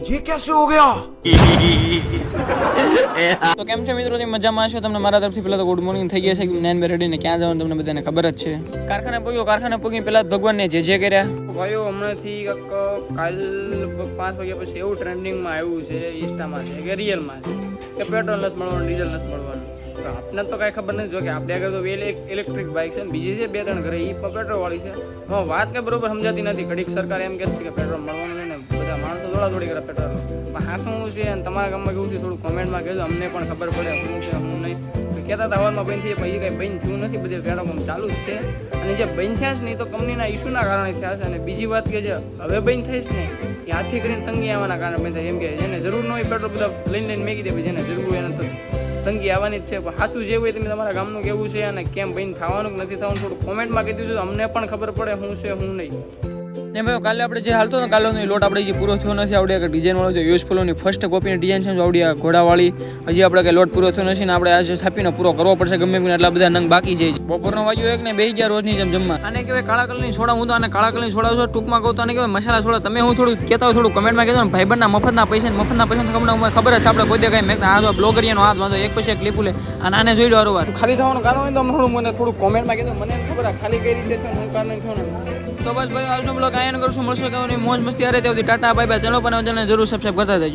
ये कैसे हो गया? તો કેમ છો મિત્રો, તમે મજામાં છો? તમને મારા તરફથી પહેલા તો ગુડ મોર્નિંગ થઈ ગયા છે. નાઈન બે રેડીને ક્યાં જવાનું તમને બધાને ખબર જ છે. કારખાને પૂગી પહેલા જ ભગવાનને જે કર્યા. ભાઈઓ હમણાંથી કાલ 5 વાગ્યા પછી એવું ટ્રેન્ડિંગમાં આવ્યું છે, ઇન્સ્ટામાં છે કે રિયલમાં છે કે પેટ્રોલ નથી મળવાનું, ડીઝલ નથી મળવાનું. તો આપને તો કાંઈ ખબર નથી. જો કે આપણે આગળ તો ઇલેક્ટ્રિક બાઇક છે, બીજી છે 2-3 ઘરે, એ પણ પેટ્રોલ વાળી છે. વાત કે બરોબર સમજાતી નથી. ઘડીક સરકાર એમ કહે છે કે પેટ્રોલ મળવાનું છે ને બધા માણસો દોડાદોડી કરે પેટ્રોલ. પણ હા શું છે અને તમારા ગામમાં કેવું છે થોડું કોમેન્ટમાં કહેજો, અમને પણ ખબર પડે શું છે શું નહીં. કહેતા હતા હવારમાં બંધ થઈ, પછી કંઈ બંધ થયું નથી, બધે પેટ્રોલ ચાલુ જ છે. અને જે બંધ થયા છે ને એ તો કંપનીના ઇસ્યુના કારણે થયા છે. અને બીજી વાત કે જે હવે બંધ થાય છે ને એ હાથથી કરીને તંગી આવવાના કારણે બંધ થાય. એમ કે જેને જરૂર ન હોય પેટ્રોલ બધા લઈને મેકી દે, જેને જરૂર હોય એને તો તંગી આવવાની જ છે. પણ સાચું જે હોય તમે તમારા ગામનું કેવું છે અને કેમ બંધ થવાનું કે નથી થવાનું થોડું કોમેન્ટમાં કહી દીધું, અમને પણ ખબર પડે શું છે શું નહીં. ને ભાઈ કાલે આપણે જે હાલતો ને કાલનો લોટ આપણે જે પૂરો થયો નથી. આવડે ડિઝાઇન વાળો જે યુઝફુલની ફર્સ્ટ કોપીની ડિઝાઇન છે આવડી આ ઘોડાવાળી, હજી આપણે કંઈ લોટ પૂરો થયો નથી ને આપણે આજે છાપીને પૂરો કરવો પડશે ગમે તેને. એટલા બધા નંગ બાકી છે. બપોરનો વાગ્યો એક ને 2 ગયા રોજની જેમ જમવા. આને કહેવાય કાળા કલરની સોડા. હું તો આને કાળા કલરની સોડા છું, ટૂંકમાં કહું તો આને કહેવાય મસાલા સોડા. તમે હું થોડું કહેતા હોય થોડું કમેન્ટમાં કહેજો ને. ભાઈબંધના મફતના પૈસા ખબર જ છે. આપણે કોઈ દે કાંઈ મેં આ બ્લોગરિયાનો હાથ વાંધો એક પછી એક ક્લિપ લે અને આને જોઈ લો વારંવાર. ખાલી થવાનું કારણ હોય તો મને થોડું કોમેન્ટમાં કહેજો, મને ખબર ખાલી કઈ રીતે થયું હું કારણ થયું ને. તો બસ ભાઈ આજનો બ્લોગ આયન કરશું. મળશું કે મોજ મસ્તી આ રીતે ટાટા બાય બાય. ચલો પણ જરૂર સબસ્ક્રાઈબ કરતા જજો.